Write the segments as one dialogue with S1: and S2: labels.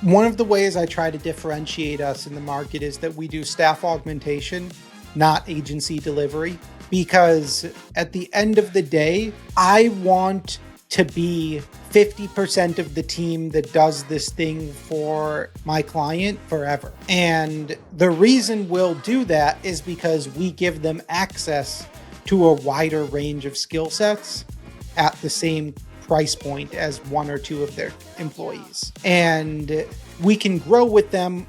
S1: One of the ways I try to differentiate us in the market is that we do staff augmentation, not agency delivery, because at the end of the day, I want to be 50% of the team that does this thing for my client forever. And the reason we'll do that is because we give them access to a wider range of skill sets at the same price point as one or two of their employees. And we can grow with them.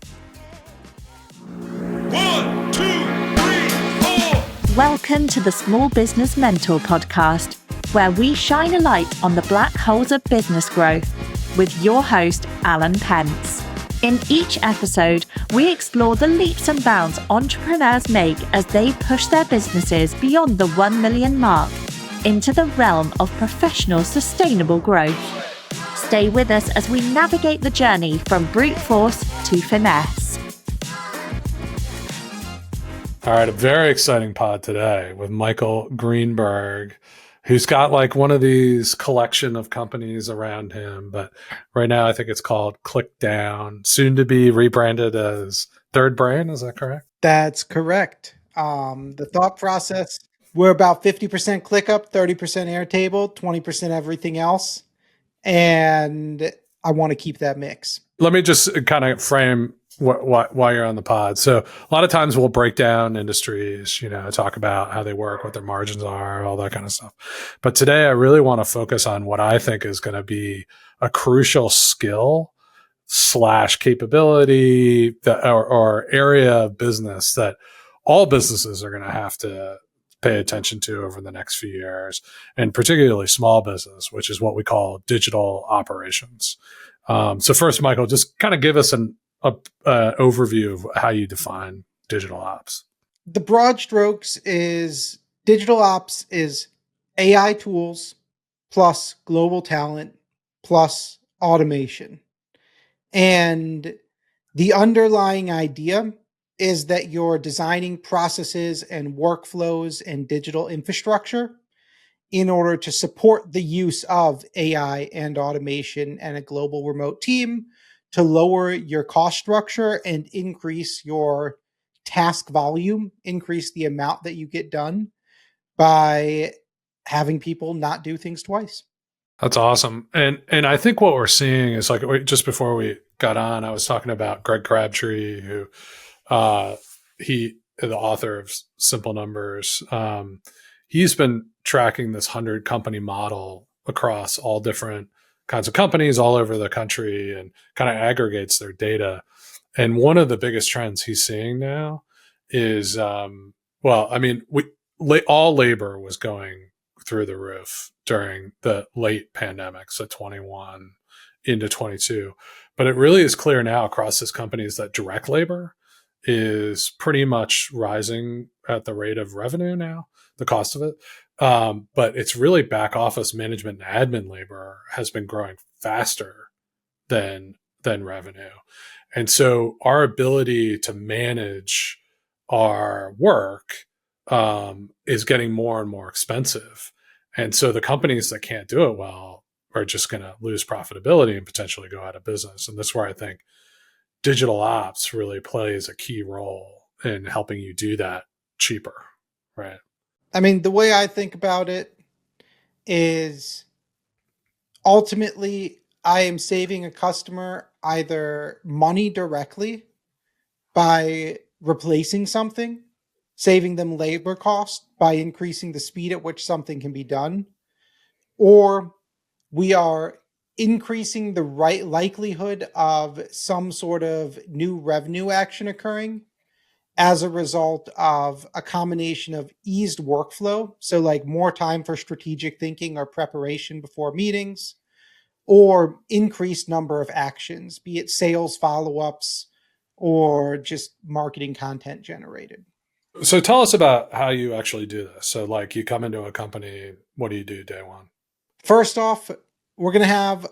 S2: 1, 2, 3, 4.
S3: Welcome to the Small Business Mentor podcast, where we shine a light on the black holes of business growth with your host, Alan Pentz. In each episode, we explore the leaps and bounds entrepreneurs make as they push their businesses beyond the 1 million mark into the realm of professional sustainable growth. Stay with us as we navigate the journey from brute force to finesse.
S4: All right, a very exciting pod today with Michael Greenberg, who's got like one of these collection of companies around him. But right now, I think it's called Clickdown, soon to be rebranded as Third Brain. Is that correct?
S1: That's correct. The thought process, we're about 50% ClickUp, 30% Airtable, 20% everything else. And I want to keep that mix.
S4: Let me just kind of frame why you're on the pod. So a lot of times we'll break down industries, talk about how they work, what their margins are, all that kind of stuff. But today I really want to focus on what I think is going to be a crucial skill / capability or area of business that all businesses are going to have to pay attention to over the next few years, and particularly small business, which is what we call digital operations. So first, Michael, just kind of give us an overview of how you define digital ops.
S1: The broad strokes is digital ops is AI tools plus global talent plus automation. And the underlying idea is that you're designing processes and workflows and digital infrastructure in order to support the use of AI and automation and a global remote team to lower your cost structure and increase your task volume, increase the amount that you get done by having people not do things twice.
S4: That's awesome. And I think what we're seeing is like, just before we got on, I was talking about Greg Crabtree, who the author of Simple Numbers. He's been tracking this 100 company model across all different kinds of companies all over the country and kind of aggregates their data. And one of the biggest trends he's seeing now is, all labor was going through the roof during the late pandemic, so 21 into 22. But it really is clear now across these companies that direct labor is pretty much rising at the rate of revenue now, the cost of it. But it's really back office management and admin labor has been growing faster than revenue. And so our ability to manage our work is getting more and more expensive. And so the companies that can't do it well are just going to lose profitability and potentially go out of business. And that's where I think digital ops really plays a key role in helping you do that cheaper, right?
S1: I mean, the way I think about it is ultimately I am saving a customer either money directly by replacing something, saving them labor cost by increasing the speed at which something can be done, or we are increasing the right likelihood of some sort of new revenue action occurring as a result of a combination of eased workflow. So like more time for strategic thinking or preparation before meetings, or increased number of actions, be it sales follow-ups or just marketing content generated.
S4: So tell us about how you actually do this. So like you come into a company, what do you do day one?
S1: First off, we're going to have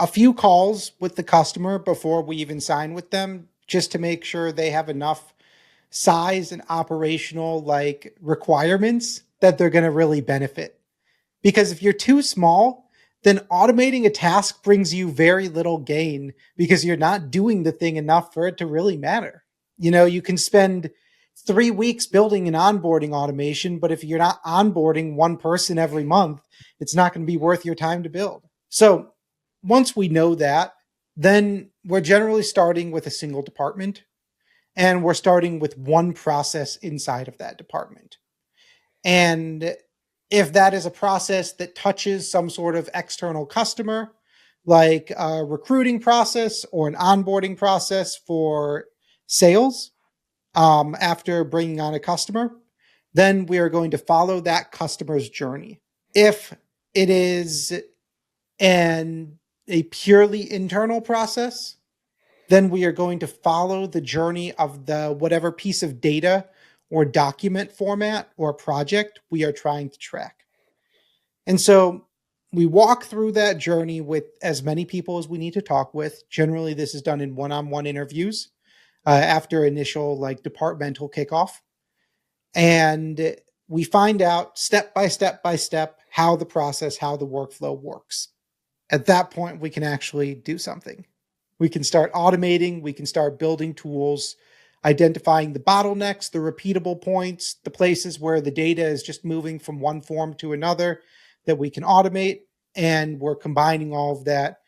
S1: a few calls with the customer before we even sign with them, just to make sure they have enough size and operational requirements that they're going to really benefit. Because if you're too small, then automating a task brings you very little gain because you're not doing the thing enough for it to really matter. You can spend 3 weeks building an onboarding automation, but if you're not onboarding one person every month, it's not going to be worth your time to build. So once we know that, then we're generally starting with a single department, and we're starting with one process inside of that department. And if that is a process that touches some sort of external customer, like a recruiting process or an onboarding process for sales, after bringing on a customer, then we are going to follow that customer's journey. If it is a purely internal process, then we are going to follow the journey of the whatever piece of data or document format or project we are trying to track. And so we walk through that journey with as many people as we need to talk with. Generally, this is done in one-on-one interviews after initial departmental kickoff. And we find out step by step how the process, how the workflow works. At that point, we can actually do something. We can start automating, we can start building tools, identifying the bottlenecks, the repeatable points, the places where the data is just moving from one form to another that we can automate. And we're combining all of that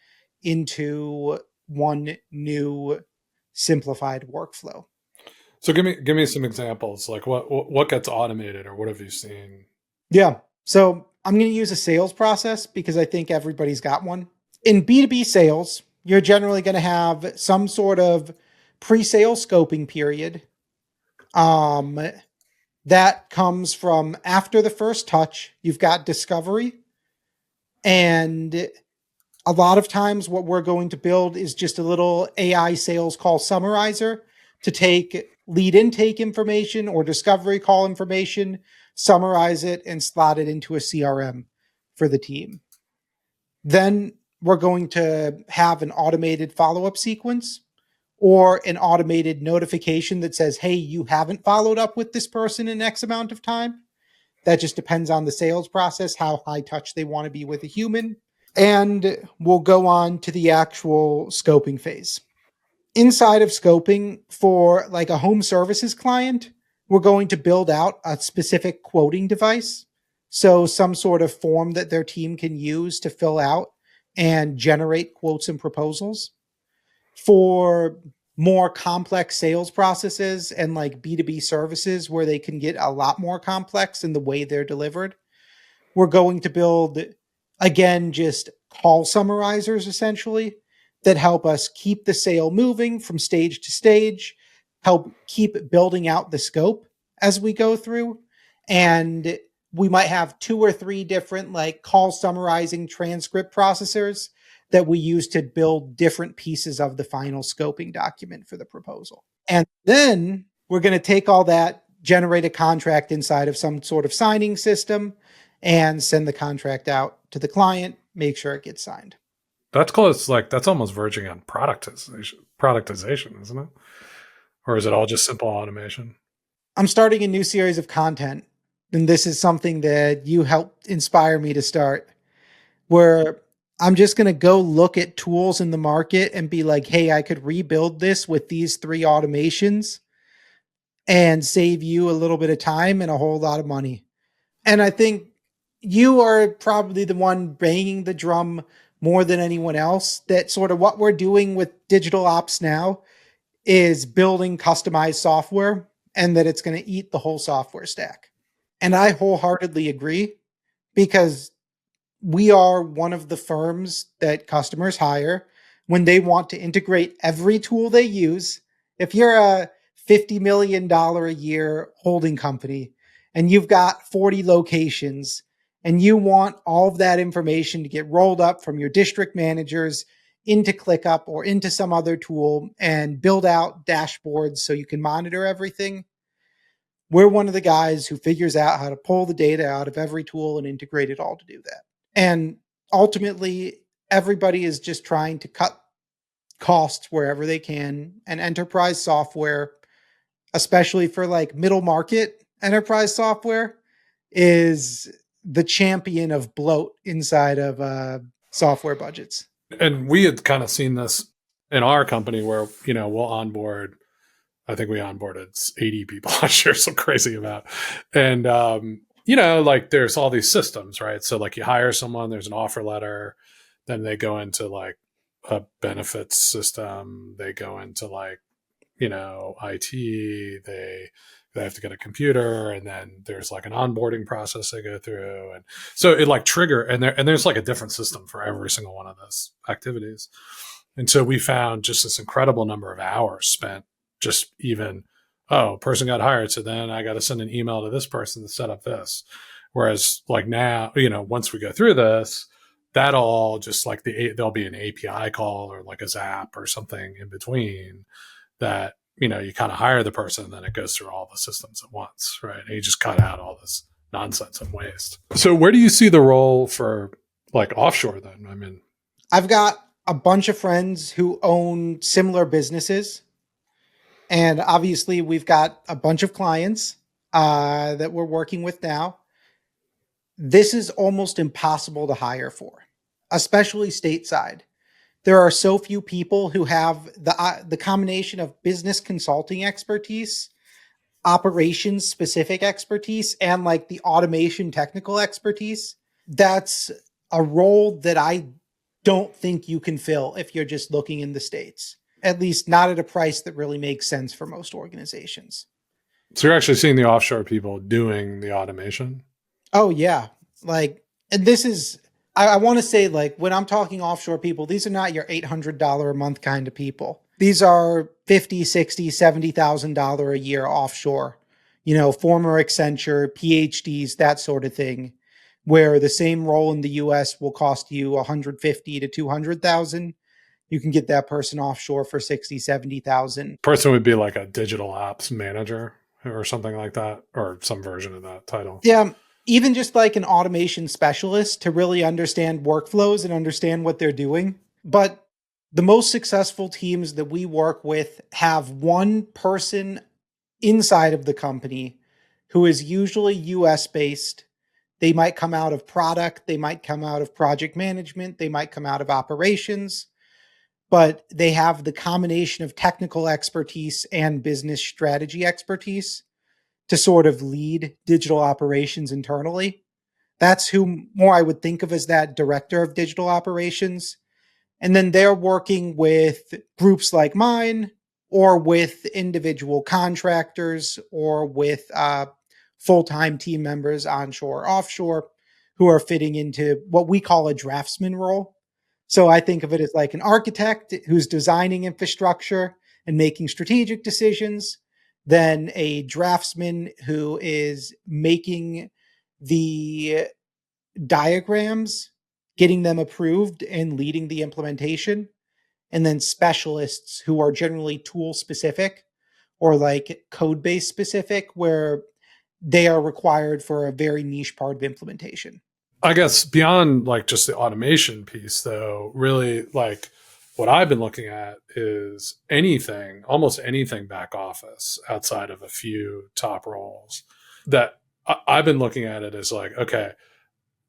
S1: into one new simplified workflow.
S4: So give me some examples. Like what gets automated, or what have you seen?
S1: Yeah. So I'm going to use a sales process because I think everybody's got one. In B2B sales, you're generally going to have some sort of pre-sale scoping period. That comes from after the first touch. You've got discovery. And a lot of times what we're going to build is just a little AI sales call summarizer to take lead intake information or discovery call information, summarize it, and slot it into a CRM for the team. Then we're going to have an automated follow-up sequence or an automated notification that says, hey, you haven't followed up with this person in X amount of time. That just depends on the sales process, how high touch they want to be with a human. And we'll go on to the actual scoping phase. Inside of scoping for like a home services client, we're going to build out a specific quoting device. So some sort of form that their team can use to fill out and generate quotes and proposals. For more complex sales processes and like B2B services where they can get a lot more complex in the way they're delivered, we're going to build, again, just call summarizers essentially that help us keep the sale moving from stage to stage, help keep building out the scope as we go through. And we might have 2 or 3 different like call summarizing transcript processors that we use to build different pieces of the final scoping document for the proposal. And then we're going to take all that, generate a contract inside of some sort of signing system, and send the contract out to the client, make sure it gets signed.
S4: That's close. Like that's almost verging on productization, isn't it? Or is it all just simple automation?
S1: I'm starting a new series of content, and this is something that you helped inspire me to start, where I'm just going to go look at tools in the market and be like, hey, I could rebuild this with these 3 automations and save you a little bit of time and a whole lot of money. And I think you are probably the one banging the drum more than anyone else that sort of what we're doing with digital ops now is building customized software and that it's going to eat the whole software stack. And I wholeheartedly agree because we are one of the firms that customers hire when they want to integrate every tool they use. If you're a $50 million a year holding company and you've got 40 locations and you want all of that information to get rolled up from your district managers into ClickUp or into some other tool and build out dashboards so you can monitor everything, we're one of the guys who figures out how to pull the data out of every tool and integrate it all to do that. And ultimately, everybody is just trying to cut costs wherever they can. And enterprise software, especially for like middle market enterprise software, is the champion of bloat inside of software budgets.
S4: And we had kind of seen this in our company where, we'll onboard, I think we onboarded 80 people last year, some crazy amount. And, like there's all these systems, right? So like you hire someone, there's an offer letter, then they go into like a benefits system, they go into like, IT, they have to get a computer, and then there's like an onboarding process they go through. And so it like trigger, and there's like a different system for every single one of those activities. And so we found just this incredible number of hours spent just even, person got hired, so then I got to send an email to this person to set up this. Whereas like now, once we go through this, that all just like there'll be an API call or like a Zap or something in between that, you kind of hire the person and then it goes through all the systems at once, right? And you just cut out all this nonsense and waste. So where do you see the role for like offshore then? I mean,
S1: I've got a bunch of friends who own similar businesses. And obviously we've got a bunch of clients that we're working with now. This is almost impossible to hire for, especially stateside. There are so few people who have the combination of business consulting expertise, operations specific expertise, and like the automation technical expertise. That's a role that I don't think you can fill if you're just looking in the States, at least not at a price that really makes sense for most organizations.
S4: So you're actually seeing the offshore people doing the automation?
S1: Oh yeah. And this is, I want to say, like, when I'm talking offshore people, these are not your $800 a month kind of people. These are $50, $60, $70,000 a year offshore, former Accenture, PhDs, that sort of thing, where the same role in the US will cost you $150,000 to $200,000. You can get that person offshore for $60,000, $70,000.
S4: Person would be like a digital ops manager or something like that, or some version of that title.
S1: Yeah. Even just like an automation specialist to really understand workflows and understand what they're doing. But the most successful teams that we work with have one person inside of the company who is usually US based. They might come out of product, they might come out of project management, they might come out of operations, but they have the combination of technical expertise and business strategy expertise to sort of lead digital operations internally. That's who more I would think of as that director of digital operations. And then they're working with groups like mine, or with individual contractors, or with full-time team members onshore, offshore, who are fitting into what we call a draftsman role. So I think of it as like an architect who's designing infrastructure and making strategic decisions, then a draftsman who is making the diagrams, getting them approved, and leading the implementation, and then specialists who are generally tool specific or like code base specific, where they are required for a very niche part of implementation.
S4: I guess beyond like just the automation piece, though, really like what I've been looking at is almost anything back office outside of a few top roles that I've been looking at it as like, okay,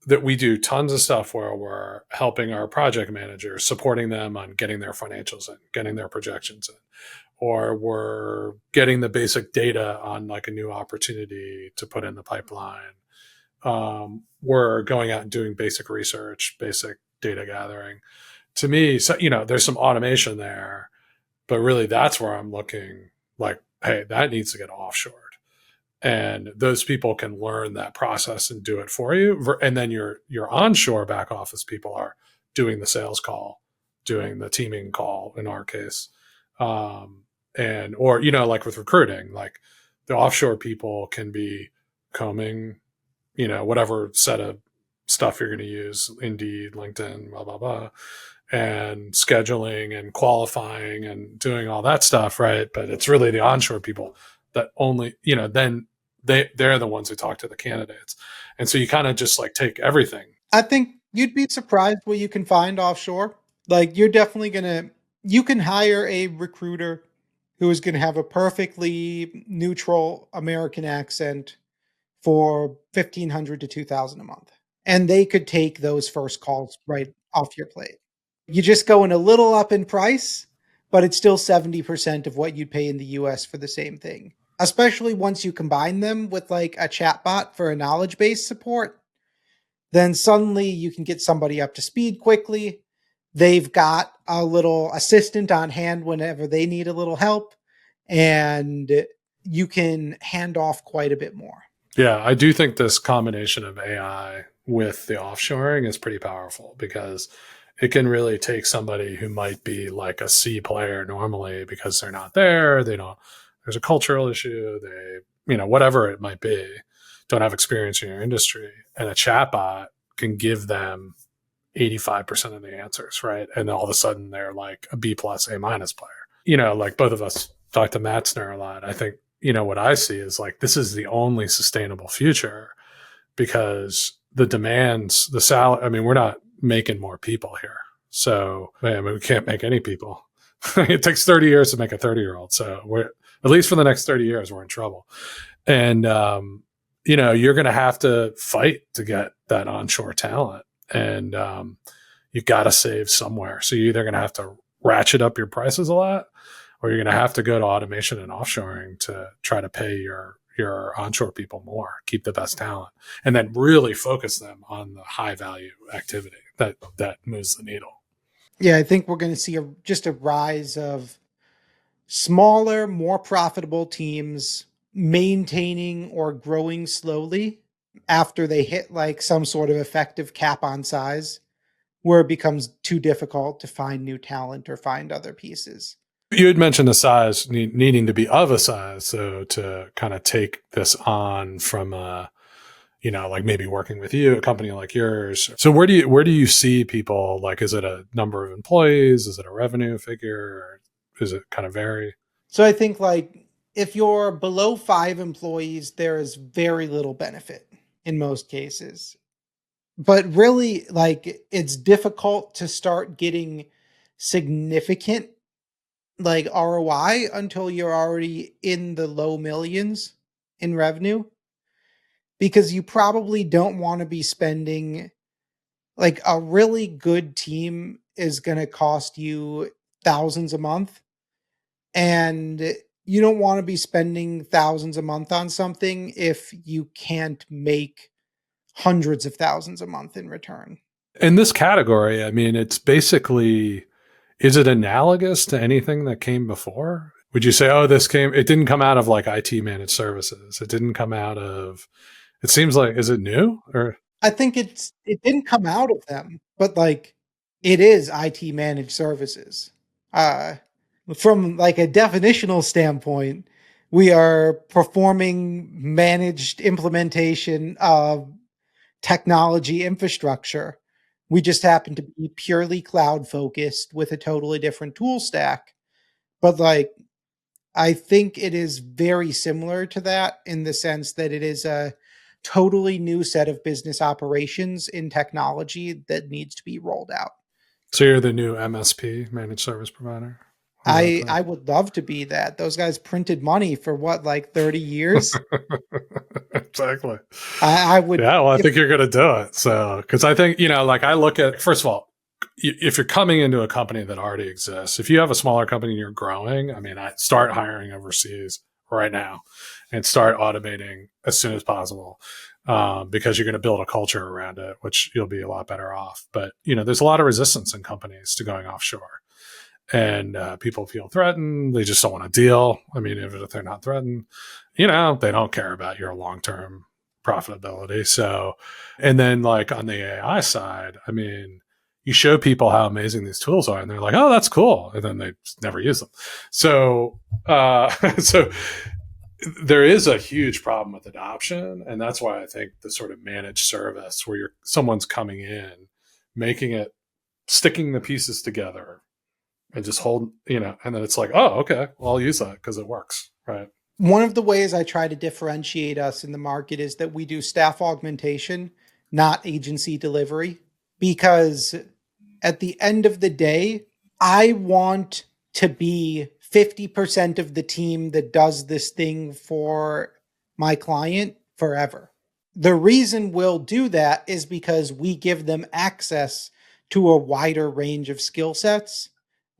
S4: that we do tons of stuff where we're helping our project managers, supporting them on getting their financials in, getting their projections in, or we're getting the basic data on like a new opportunity to put in the pipeline. We're going out and doing basic research, basic data gathering. To me, so, there's some automation there, but really that's where I'm looking like, hey, that needs to get offshored. And those people can learn that process and do it for you. And then your onshore back office people are doing the sales call, doing the teaming call in our case. Or like with recruiting, like the offshore people can be combing, whatever set of stuff you're going to use, Indeed, LinkedIn, blah, blah, blah, and scheduling and qualifying and doing all that stuff, right? But it's really the onshore people that only, then they're the ones who talk to the candidates. And so you kind of just like take everything.
S1: I think you'd be surprised what you can find offshore. Like you're definitely you can hire a recruiter who is going to have a perfectly neutral American accent for $1,500 to $2,000 a month. And they could take those first calls, right? off your plate. You're just going a little up in price, but it's still 70% of what you'd pay in the US for the same thing. Especially once you combine them with like a chatbot for a knowledge base support, then suddenly you can get somebody up to speed quickly. They've got a little assistant on hand whenever they need a little help, and you can hand off quite a bit more.
S4: Yeah, I do think this combination of AI with the offshoring is pretty powerful because it can really take somebody who might be like a C player normally because they're not there, they don't, there's a cultural issue, they, whatever it might be, don't have experience in your industry, and a chatbot can give them 85% of the answers, right? And all of a sudden they're like a B plus, A minus player. Like both of us talk to Matzner a lot. I think, what I see is like, this is the only sustainable future because the demands, the salary, we're not making more people here. So we can't make any people. It takes 30 years to make a 30-year-old. So we're, at least for the next 30 years, we're in trouble. And, you're going to have to fight to get that onshore talent. And you've got to save somewhere. So you're either going to have to ratchet up your prices a lot, or you're going to have to go to automation and offshoring to try to pay your onshore people more, keep the best talent, and then really focus them on the high value activity that moves the needle.
S1: Yeah, I think we're going to see just a rise of smaller, more profitable teams maintaining or growing slowly after they hit like some sort of effective cap on size, where it becomes too difficult to find new talent or find other pieces.
S4: You had mentioned the size needing to be of a size. So to kind of take this on from like maybe working with you, a company like yours. So where do you see people? Like, is it a number of employees? Is it a revenue figure? Or does it kind of vary?
S1: So I think like if you're below 5 employees, there is very little benefit in most cases. But really, like, it's difficult to start getting significant like ROI until you're already in the low millions in revenue, because you probably don't want to be spending, like, a really good team is going to cost you thousands a month, and you don't want to be spending thousands a month on something if you can't make hundreds of thousands a month in return.
S4: In this category, it's basically, is it analogous to anything that came before? Would you say, it didn't come out of like IT managed services. It didn't come out of, it seems like, is it new? Or
S1: I think it didn't come out of them, but like it is IT managed services. From like a definitional standpoint, we are performing managed implementation of technology infrastructure. We just happen to be purely cloud focused with a totally different tool stack. But like, I think it is very similar to that in the sense that it is a totally new set of business operations in technology that needs to be rolled out.
S4: So you're the new MSP, managed service provider?
S1: I would love to be that. Those guys printed money for what, like 30 years?
S4: Exactly.
S1: I would.
S4: Yeah, well, I think you're going to do it. So, because I think, like I look at, first of all, if you're coming into a company that already exists, if you have a smaller company and you're growing, I start hiring overseas right now and start automating as soon as possible, because you're going to build a culture around it, which you'll be a lot better off. But, there's a lot of resistance in companies to going offshore. And people feel threatened. They just don't want to deal. Even if they're not threatened, they don't care about your long-term profitability. So, and then like on the AI side, you show people how amazing these tools are and they're like, oh, that's cool. And then they never use them. So, so there is a huge problem with adoption. And that's why I think the sort of managed service where someone's coming in, making it, sticking the pieces together, and just hold, and then it's like, oh, okay, well, I'll use that because it works, right?
S1: One of the ways I try to differentiate us in the market is that we do staff augmentation, not agency delivery, because at the end of the day, I want to be 50% of the team that does this thing for my client forever. The reason we'll do that is because we give them access to a wider range of skill sets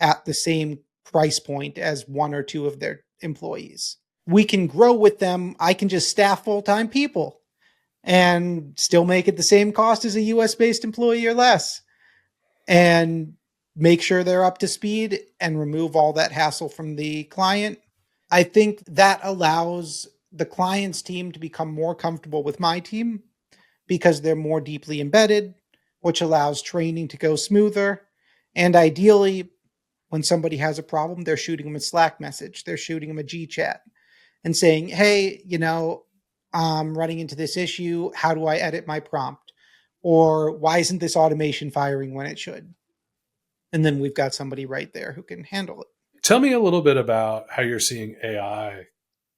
S1: at the same price point as one or two of their employees. We can grow with them. I can just staff full-time people and still make it the same cost as a US-based employee or less, and make sure they're up to speed and remove all that hassle from the client. I think that allows the client's team to become more comfortable with my team because they're more deeply embedded, which allows training to go smoother. And ideally, when somebody has a problem, they're shooting them a Slack message, they're shooting them a G chat and saying, hey, I'm running into this issue. How do I edit my prompt? Or why isn't this automation firing when it should? And then we've got somebody right there who can handle it.
S4: Tell me a little bit about how you're seeing AI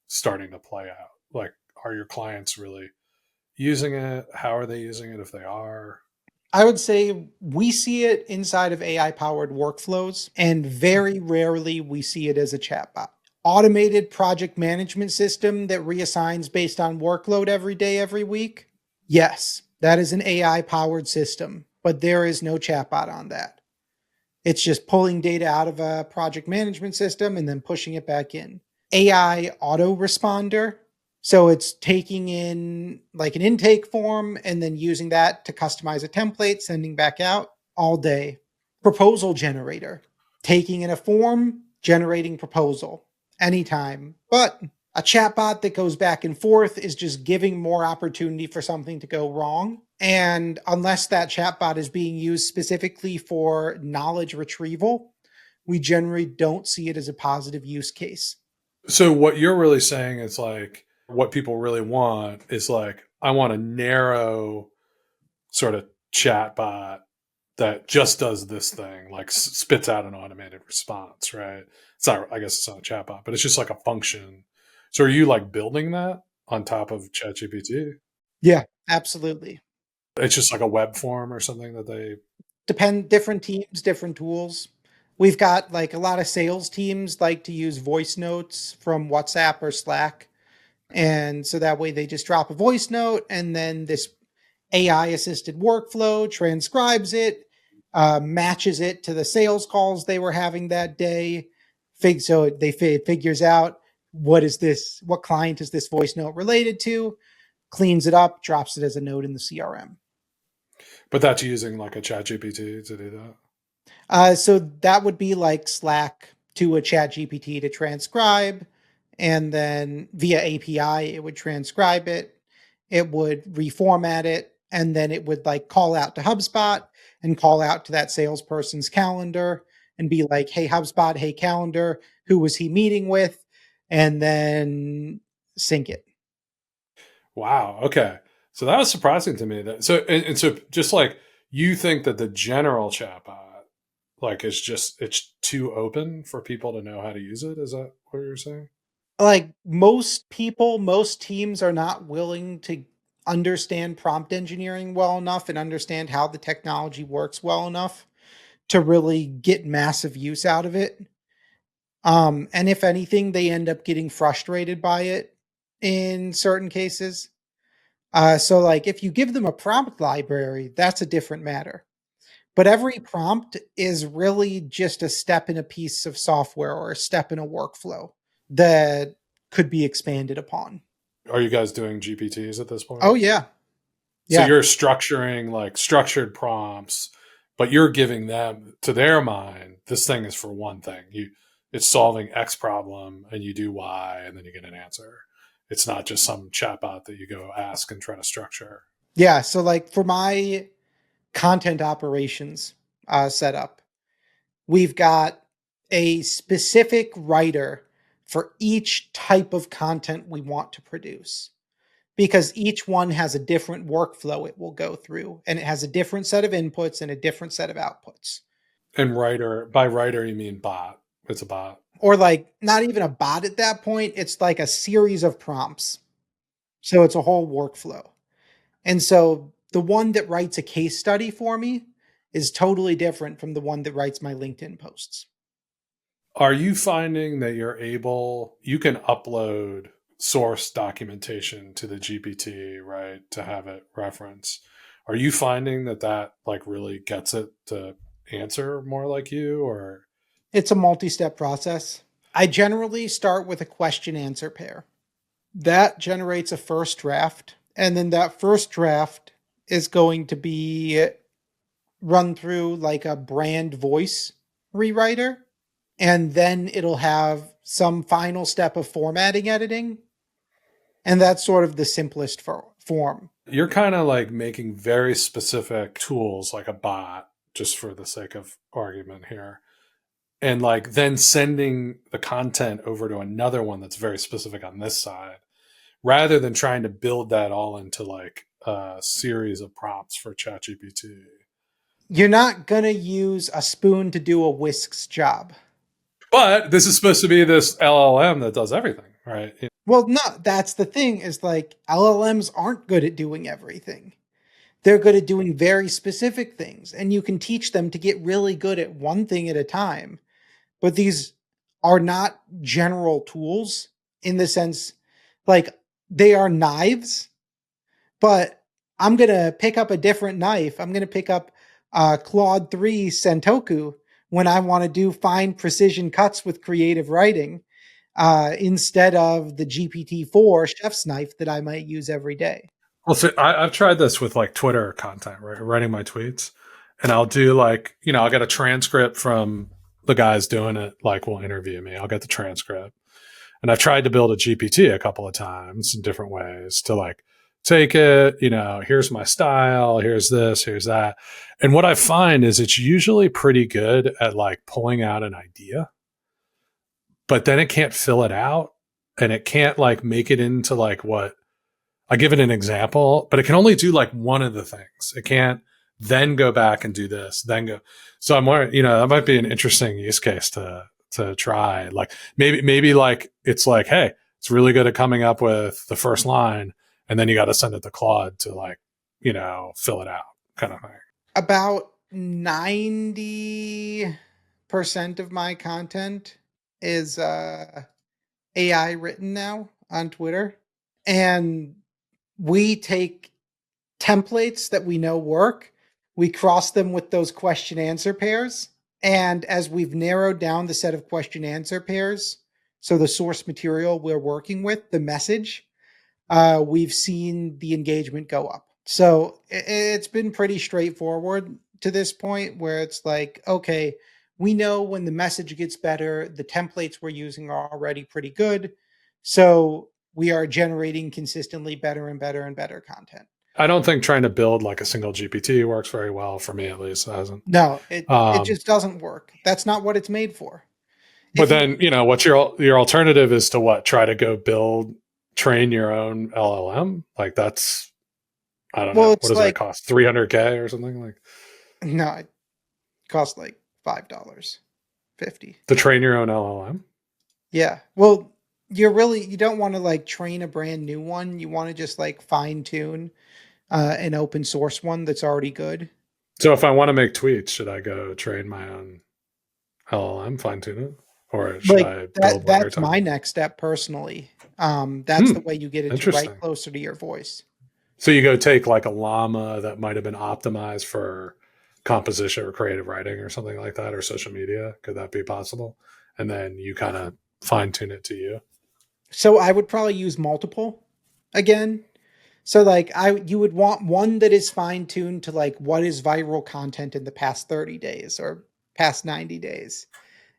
S4: starting to play out. Like, are your clients really using it? How are they using it if they are?
S1: I would say we see it inside of AI-powered workflows, and very rarely we see it as a chatbot. Automated project management system that reassigns based on workload every day, every week. Yes, that is an AI-powered system, but there is no chatbot on that. It's just pulling data out of a project management system and then pushing it back in. AI autoresponder. So it's taking in like an intake form and then using that to customize a template, sending back out all day. Proposal generator, taking in a form, generating proposal anytime. But a chatbot that goes back and forth is just giving more opportunity for something to go wrong. And unless that chatbot is being used specifically for knowledge retrieval, we generally don't see it as a positive use case.
S4: So what you're really saying is like, what people really want is like, I want a narrow sort of chat bot that just does this thing, like spits out an automated response, right? It's not, I guess it's not a chat bot, but it's just like a function. So are you like building that on top of ChatGPT?
S1: Yeah, absolutely.
S4: It's just like a web form or something that they...
S1: Different teams, different tools. We've got like a lot of sales teams like to use voice notes from WhatsApp or Slack. And so that way they just drop a voice note and then this AI assisted workflow transcribes it, matches it to the sales calls they were having that day. So it figures out what client is this voice note related to, cleans it up, drops it as a note in the CRM.
S4: But that's using like a ChatGPT to do that?
S1: So that would be like Slack to a ChatGPT to transcribe. And then via API, it would transcribe it. It would reformat it. And then it would like call out to HubSpot and call out to that salesperson's calendar and be like, hey, HubSpot, hey, calendar, who was he meeting with? And then sync it.
S4: Wow. Okay. So that was surprising to me. So just like, you think that the general chatbot like it's too open for people to know how to use it? Is that what you're saying?
S1: Like most teams are not willing to understand prompt engineering well enough and understand how the technology works well enough to really get massive use out of it. And if anything, they end up getting frustrated by it in certain cases. So like if you give them a prompt library, that's a different matter. But every prompt is really just a step in a piece of software or a step in a workflow that could be expanded upon.
S4: Are you guys doing GPTs at this point?
S1: Oh, yeah.
S4: So you're structuring like structured prompts, but you're giving them, to their mind, this thing is for one thing. It's solving X problem and you do Y and then you get an answer. It's not just some chatbot that you go ask and try to structure.
S1: Yeah. So like for my content operations setup, we've got a specific writer for each type of content we want to produce, because each one has a different workflow it will go through, and it has a different set of inputs and a different set of outputs.
S4: And by writer, you mean bot. It's a bot.
S1: Or like not even a bot at that point. It's like a series of prompts. So it's a whole workflow. And so the one that writes a case study for me is totally different from the one that writes my LinkedIn posts.
S4: Are you finding that you can upload source documentation to the GPT, right, to have it reference? Are you finding that like really gets it to answer more like you, or?
S1: It's a multi-step process. I generally start with a question answer pair. That generates a first draft. And then that first draft is going to be run through like a brand voice rewriter. And then it'll have some final step of formatting editing. And that's sort of the simplest form.
S4: You're kind of like making very specific tools like a bot, just for the sake of argument here. And like then sending the content over to another one that's very specific on this side, rather than trying to build that all into like a series of prompts for ChatGPT.
S1: You're not going to use a spoon to do a whisk's job.
S4: But this is supposed to be this LLM that does everything, right?
S1: Well, no, that's the thing is like LLMs aren't good at doing everything. They're good at doing very specific things, and you can teach them to get really good at one thing at a time. But these are not general tools in the sense, like, they are knives, but I'm going to pick up a different knife. I'm going to pick up Claude 3 Sentoku when I want to do fine precision cuts with creative writing instead of the GPT-4 chef's knife that I might use every day.
S4: Well, so I've tried this with like Twitter content, right? Writing my tweets. And I'll do like, I'll get a transcript from the guys doing it, like will interview me. I'll get the transcript. And I've tried to build a GPT a couple of times in different ways to like take it, here's my style, here's this, here's that. And what I find is it's usually pretty good at like pulling out an idea, but then it can't fill it out and it can't like make it into like what I give it an example, but it can only do like one of the things. It can't then go back and do this, then go. So I'm wondering, that might be an interesting use case to try. Like maybe like, it's like, hey, it's really good at coming up with the first line. And then you got to send it to Claude to like, fill it out kind of thing.
S1: About 90% of my content is AI written now on Twitter. And we take templates that we know work, we cross them with those question answer pairs. And as we've narrowed down the set of question answer pairs, so the source material we're working with, the message, we've seen the engagement go up. So it's been pretty straightforward to this point where it's like, okay, we know when the message gets better, the templates we're using are already pretty good. So we are generating consistently better and better and better content.
S4: I don't think trying to build like a single GPT works very well for me, at least. It hasn't.
S1: No, it just doesn't work. That's not what it's made for.
S4: But then, what's your alternative is to what? Try to go train your own LLM? Like that's, I don't know. What does that cost? $300K or something like?
S1: No, it costs like $5.50
S4: to train your own LLM.
S1: Yeah. Well, you don't want to like train a brand new one. You want to just like fine tune an open source one that's already good.
S4: So if I want to make tweets, should I go train my own LLM, fine tune it? Or should I build
S1: that's my next step personally. That's the way you get it to write closer to your voice.
S4: So you go take like a llama that might have been optimized for composition or creative writing or something like that, or social media. Could that be possible? And then you kind of fine tune it to you.
S1: So I would probably use multiple again. So like you would want one that is fine tuned to like what is viral content in the past 30 days or past 90 days.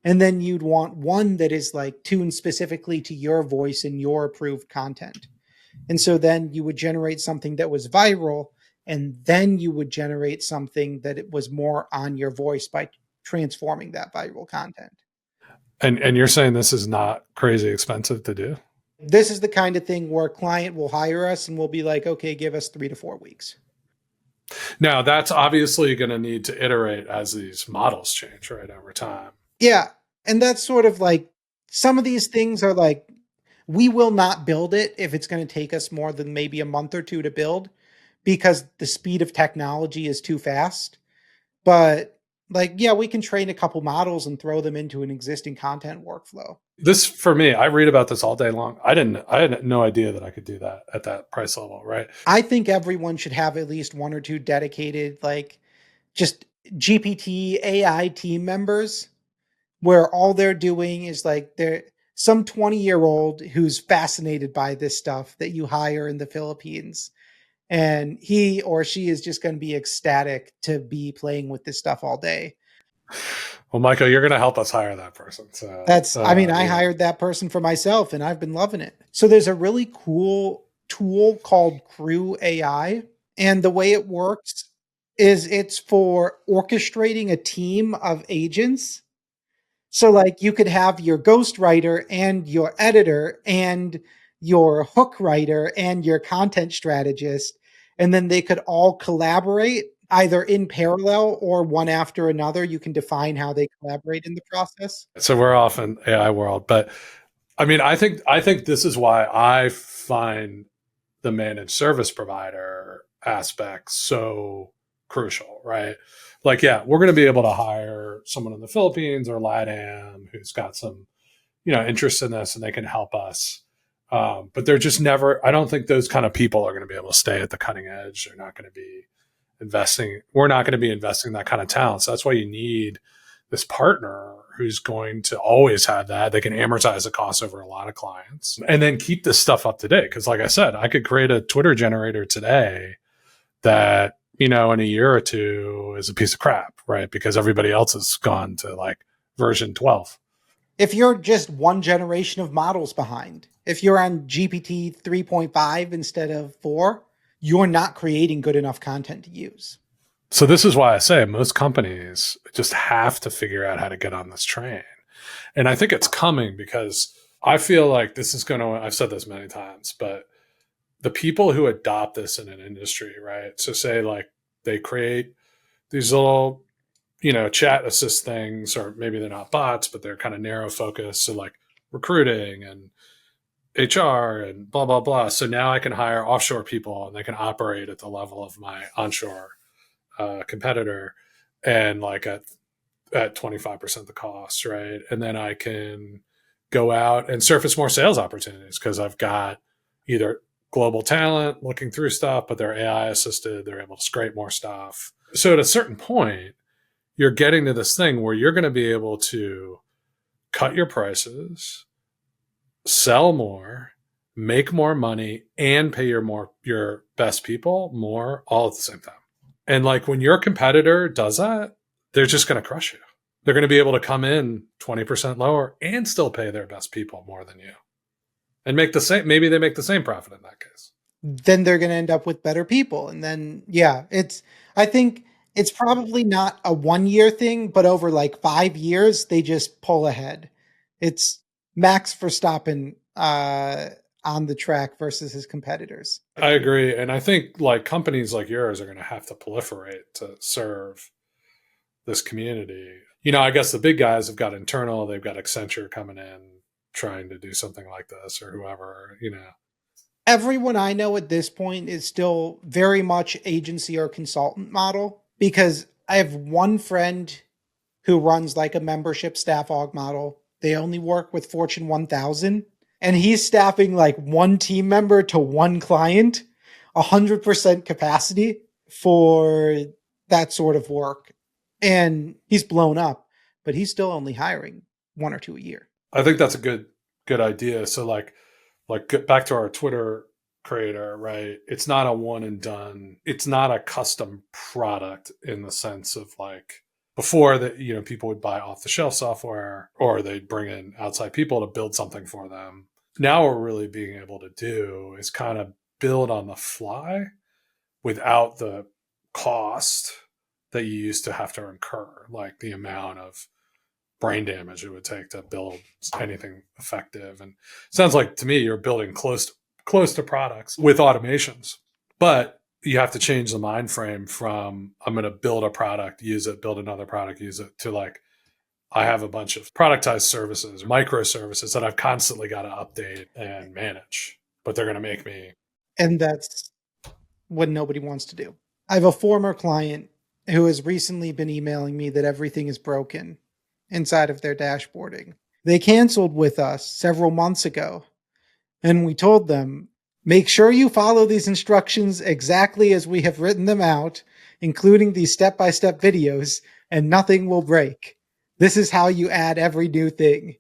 S1: And then you'd want one that is like tuned specifically to your voice and your approved content. And so then you would generate something that was viral, and then you would generate something that it was more on your voice by transforming that viral content.
S4: And you're saying this is not crazy expensive to do?
S1: This is the kind of thing where a client will hire us and we'll be like, okay, give us 3 to 4 weeks.
S4: Now that's obviously going to need to iterate as these models change, right, over time.
S1: Yeah. And that's sort of like, some of these things are like, we will not build it if it's going to take us more than maybe a month or two to build because the speed of technology is too fast. But Like, yeah, we can train a couple models and throw them into an existing content workflow.
S4: This, for me, I read about this all day long. I had no idea that I could do that at that price level, right?
S1: I think everyone should have at least one or two dedicated, like, just GPT AI team members where all they're doing is like they're some 20-year-old who's fascinated by this stuff that you hire in the Philippines. And he or she is just going to be ecstatic to be playing with this stuff all day.
S4: Well, Michael, you're going to help us hire that person. So
S1: I hired that person for myself and I've been loving it. So there's a really cool tool called Crew AI. And the way it works is it's for orchestrating a team of agents. So like you could have your ghostwriter and your editor and your hook writer and your content strategist, and then they could all collaborate either in parallel or one after another. You can define how they collaborate in the process.
S4: So we're off in AI world, but I mean, I think this is why I find the managed service provider aspect so crucial, right? Like, yeah, we're going to be able to hire someone in the Philippines or LATAM who's got some, interest in this and they can help us. But they're just never, I don't think those kind of people are going to be able to stay at the cutting edge. They're not going to be investing. We're not going to be investing that kind of talent. So that's why you need this partner who's going to always have that. They can amortize the cost over a lot of clients and then keep this stuff up to date. Cause like I said, I could create a Twitter generator today that, in a year or two is a piece of crap, right? Because everybody else has gone to like version 12.
S1: If you're just one generation of models behind, if you're on GPT 3.5 instead of 4, you're not creating good enough content to use.
S4: So this is why I say most companies just have to figure out how to get on this train. And I think it's coming because I feel like this is going to, I've said this many times, but the people who adopt this in an industry, right? So say like they create these little, chat assist things, or maybe they're not bots, but they're kind of narrow focus. So like recruiting and HR and blah, blah, blah. So now I can hire offshore people and they can operate at the level of my onshore competitor and like at 25% the cost, right? And then I can go out and surface more sales opportunities because I've got either global talent looking through stuff, but they're AI assisted. They're able to scrape more stuff. So at a certain point, you're getting to this thing where you're going to be able to cut your prices, sell more, make more money, and pay your best people more all at the same time. And like when your competitor does that, they're just going to crush you. They're going to be able to come in 20% lower and still pay their best people more than you. And make the same, maybe they make the same profit in that case.
S1: Then they're going to end up with better people. And then, I think it's probably not a 1-year thing, but over like 5 years, they just pull ahead. It's Max Verstappen on the track versus his competitors.
S4: I agree. And I think like companies like yours are going to have to proliferate to serve this community. I guess the big guys have got internal, they've got Accenture coming in, trying to do something like this or whoever,
S1: Everyone I know at this point is still very much agency or consultant model, because I have one friend who runs like a membership staff aug model. They only work with Fortune 1000 and he's staffing like one team member to one client, 100% capacity for that sort of work. And he's blown up, but he's still only hiring 1 or 2 a year.
S4: I think that's a good idea. So like get back to our Twitter creator, right? It's not a one and done. It's not a custom product in the sense of like before that, people would buy off the shelf software or they'd bring in outside people to build something for them. Now what we're really being able to do is kind of build on the fly without the cost that you used to have to incur, like the amount of brain damage it would take to build anything effective. And it sounds like to me you're building close to products with automations, but you have to change the mind frame from I'm going to build a product, use it, build another product, use it, to like I have a bunch of productized services, microservices that I've constantly got to update and manage, but they're going to make me.
S1: And that's what nobody wants to do. I have a former client who has recently been emailing me that everything is broken inside of their dashboarding. They canceled with us several months ago, and we told them, make sure you follow these instructions exactly as we have written them out, including these step-by-step videos, and nothing will break. This is how you add every new thing.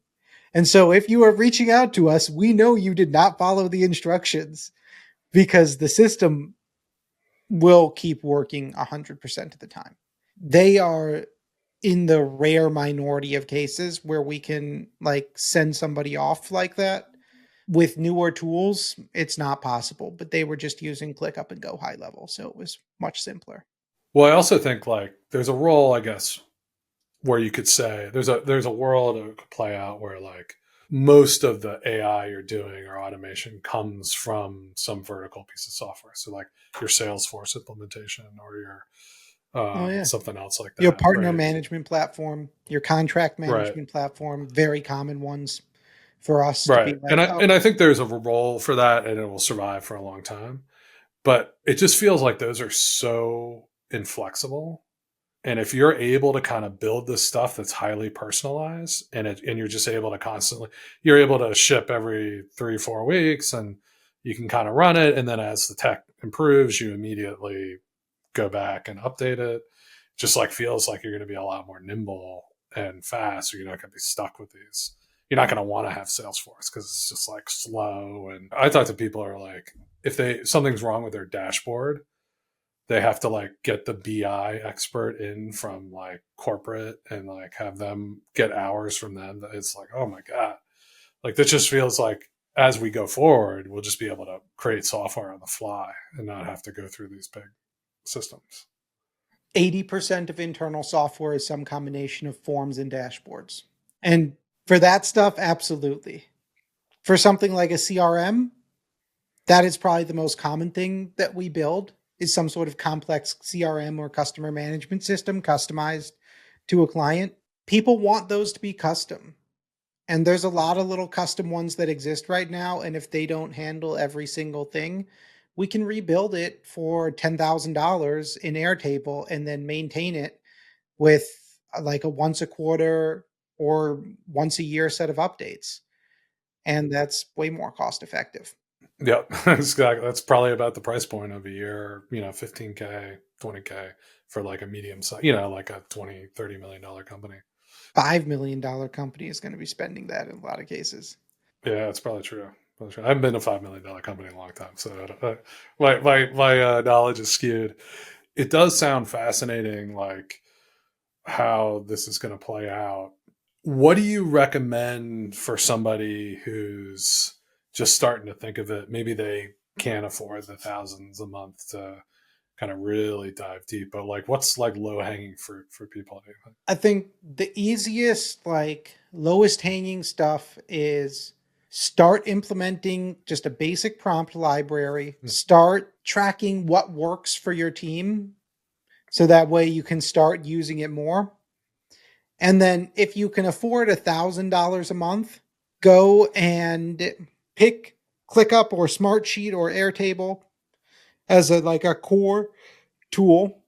S1: And so if you are reaching out to us, we know you did not follow the instructions, because the system will keep working 100% of the time. They are in the rare minority of cases where we can like send somebody off like that. With newer tools, it's not possible, but they were just using click up and go high level. So it was much simpler.
S4: Well, I also think like there's a role, I guess, where you could say there's a world that could play out where like most of the AI you're doing or automation comes from some vertical piece of software. So like your Salesforce implementation or your something else like that.
S1: Your partner
S4: right?
S1: management platform, your contract management platform, very common ones for us to be like,
S4: and I think there's a role for that and it will survive for a long time. But it just feels like those are so inflexible. And if you're able to kind of build this stuff that's highly personalized and you're just able to you're able to ship every 3-4 weeks and you can kind of run it. And then as the tech improves, you immediately go back and update it. Just like feels like you're going to be a lot more nimble and fast. Or you're not going to be stuck with these. You're not going to want to have Salesforce because it's just like slow. And I talk to people who are like, if something's wrong with their dashboard, they have to like get the BI expert in from like corporate and like have them get hours from them. It's like, oh my God. Like that just feels like as we go forward, we'll just be able to create software on the fly and not have to go through these big systems.
S1: 80% of internal software is some combination of forms and dashboards. And for that stuff, absolutely. For something like a CRM, that is probably the most common thing that we build is some sort of complex CRM or customer management system customized to a client. People want those to be custom. And there's a lot of little custom ones that exist right now. And if they don't handle every single thing, we can rebuild it for $10,000 in Airtable and then maintain it with like a once a quarter or once a year set of updates. And that's way more cost effective.
S4: Yeah, exactly. That's probably about the price point of a year, $15K, $20K for like a medium size, like a $20, $30 million company.
S1: $5 million company is going to be spending that in a lot of cases.
S4: Yeah, it's probably true. I haven't been a $5 million company in a long time, so my knowledge is skewed. It does sound fascinating, like how this is going to play out. What do you recommend for somebody who's just starting to think of it? Maybe they can't afford the thousands a month to kind of really dive deep, but like what's like low hanging fruit for people?
S1: I think the easiest, like lowest hanging stuff is start implementing just a basic prompt library, start tracking what works for your team. So that way you can start using it more. And then if you can afford $1,000 a month, go and pick ClickUp or Smartsheet or Airtable as a core tool.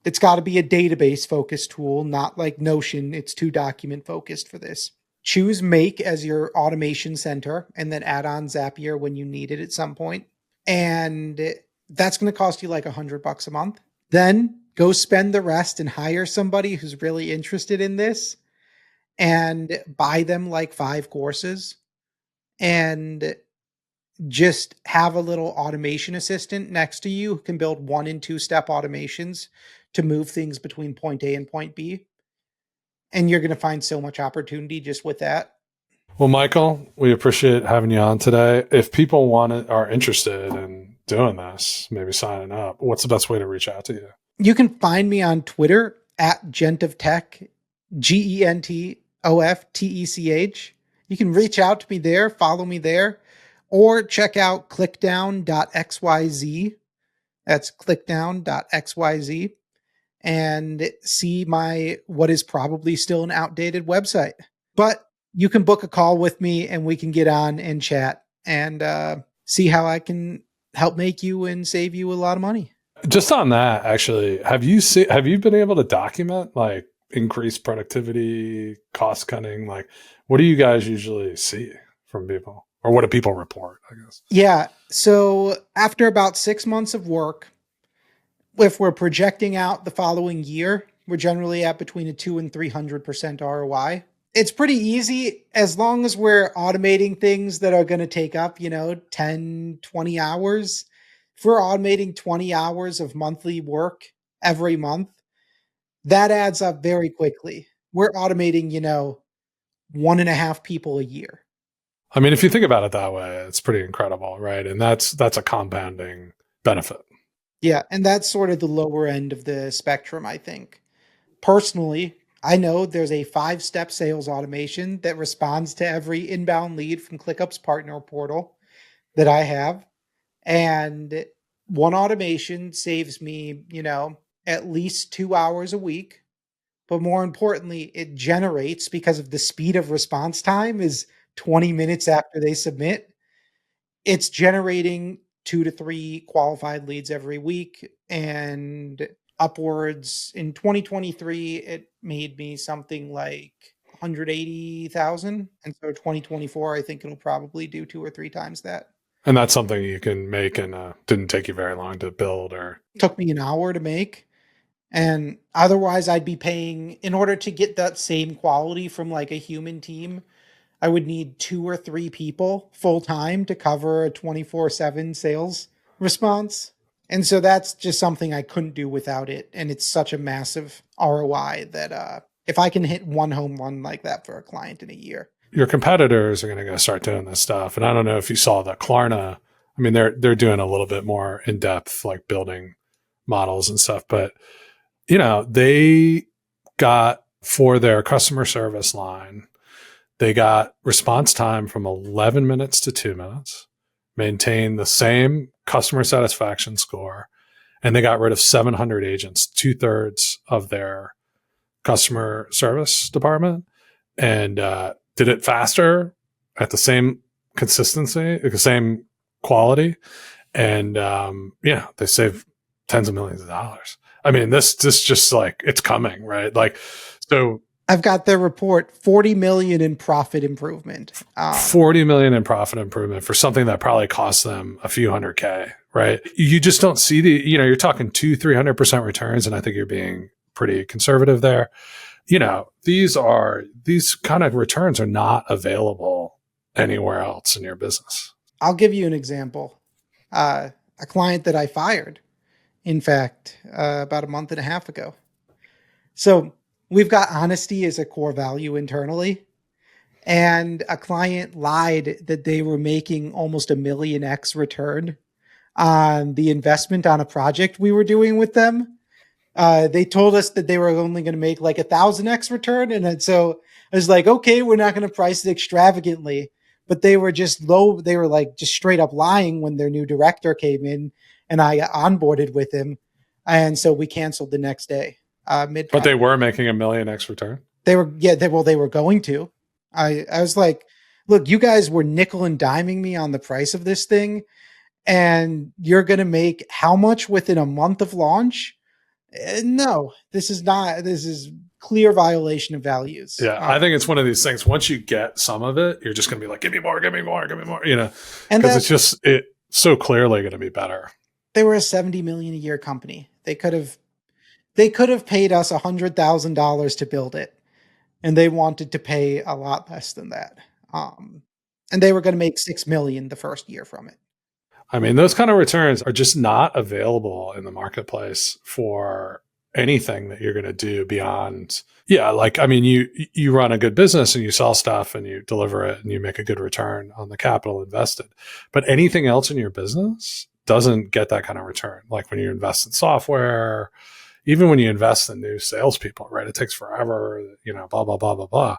S1: It's got to be a database focused tool, not like Notion. It's too document focused for this. Choose Make as your automation center and then add on Zapier when you need it at some point. And that's going to cost you like $100 a month. Then go spend the rest and hire somebody who's really interested in this and buy them like 5 courses and just have a little automation assistant next to you who can build 1 and 2 step automations to move things between point A and point B. And you're going to find so much opportunity just with that.
S4: Well, Michael, we appreciate having you on today. If people are interested in doing this, maybe signing up, what's the best way to reach out to you?
S1: You can find me on Twitter at Gent of Tech, GentofTech. You can reach out to me there, follow me there, or check out Clickdown.xyz. That's Clickdown.xyz. And see what is probably still an outdated website. But you can book a call with me and we can get on and chat and see how I can help make you and save you a lot of money.
S4: Just on that, actually, have you been able to document like increased productivity, cost cutting? Like, what do you guys usually see from people, or what do people report? I guess.
S1: Yeah. So after about 6 months of work, if we're projecting out the following year, we're generally at between a 2 and 300% ROI. It's pretty easy as long as we're automating things that are going to take up, 10, 20 hours. If we're automating 20 hours of monthly work every month, that adds up very quickly. We're automating, 1.5 people a year.
S4: I mean, if you think about it that way, it's pretty incredible, right? And that's a compounding benefit.
S1: Yeah, and that's sort of the lower end of the spectrum, I think. Personally, I know there's a 5-step sales automation that responds to every inbound lead from ClickUp's partner portal that I have. And one automation saves me, at least 2 hours a week. But more importantly, it generates, because of the speed of response time is 20 minutes after they submit, it's generating 2 to 3 qualified leads every week, and upwards in 2023 it made me something like 180,000, and so 2024 I think it'll probably do 2 or 3 times that.
S4: And that's something you can make, and didn't take you very long to build, or
S1: It took me an hour to make, and otherwise I'd be paying, in order to get that same quality from like a human team, I would need 2 or 3 people full time to cover a 24/7 sales response. And so that's just something I couldn't do without it. And it's such a massive ROI that if I can hit one home run like that for a client in a year.
S4: your competitors are going to go start doing this stuff. And I don't know if you saw that Klarna, I mean, they're doing a little bit more in depth, like building models and stuff, but they got, for their customer service line, they got response time from 11 minutes to 2 minutes, maintained the same customer satisfaction score, and they got rid of 700 agents, 2/3 of their customer service department, and did it faster at the same consistency, the same quality. And, they saved tens of millions of dollars. I mean, this just like, it's coming, right? Like, so
S1: I've got their report, 40 million in profit improvement.
S4: 40 million in profit improvement for something that probably cost them a few $100K, right? You just don't see you're talking 200-300% returns. And I think you're being pretty conservative there. These kind of returns are not available anywhere else in your business.
S1: I'll give you an example. A client that I fired, in fact, about a month and a half ago. So we've got honesty as a core value internally. And a client lied that they were making almost 1 million X return on the investment on a project we were doing with them. They told us that they were only going to make like 1,000X return. And then, so I was like, okay, we're not going to price it extravagantly, but they were just low. They were like just straight up lying when their new director came in and I onboarded with him. And so we canceled the next day.
S4: But they were making 1 million X return.
S1: They were going to. I was like, look, you guys were nickel and diming me on the price of this thing, and you're going to make how much within a month of launch? No, this is clear violation of values.
S4: Yeah, I think it's one of these things. Once you get some of it, you're just going to be like, give me more, and because it's so clearly going to be better.
S1: They were a 70 million a year company. They could have paid us $100,000 to build it, and they wanted to pay a lot less than that. And they were going to make 6 million the first year from it.
S4: I mean, those kind of returns are just not available in the marketplace for anything that you're going to do beyond. Yeah. Like, I mean, you run a good business and you sell stuff and you deliver it and you make a good return on the capital invested, but anything else in your business doesn't get that kind of return. Like when you invest in software, even when you invest in new salespeople, right? It takes forever, blah, blah, blah, blah, blah.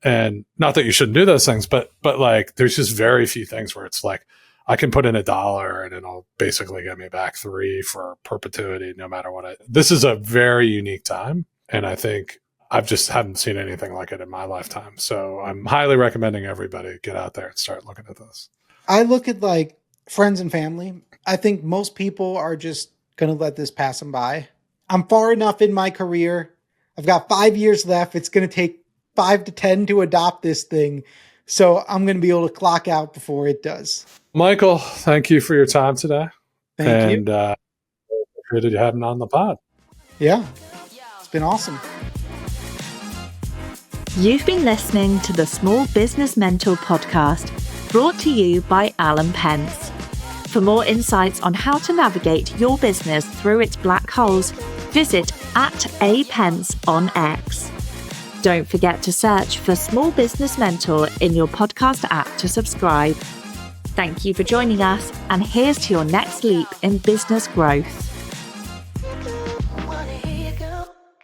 S4: And not that you shouldn't do those things, but like, there's just very few things where it's like, I can put in $1 and it'll basically get me back 3 for perpetuity, no matter what. This is a very unique time. And I think I've just haven't seen anything like it in my lifetime. So I'm highly recommending everybody get out there and start looking at this.
S1: I look at like friends and family. I think most people are just going to let this pass them by. I'm far enough in my career. I've got 5 years left. It's going to take 5 to 10 to adopt this thing. So I'm going to be able to clock out before it does.
S4: Michael, thank you for your time today.
S1: Thank you.
S4: And good to have him on the pod.
S1: Yeah, it's been awesome.
S3: You've been listening to the Small Business Mentor podcast, brought to you by Alan Pentz. For more insights on how to navigate your business through its black holes, visit @apentz on X. Don't forget to search for Small Business Mentor in your podcast app to subscribe. Thank you for joining us, and here's to your next leap in business growth.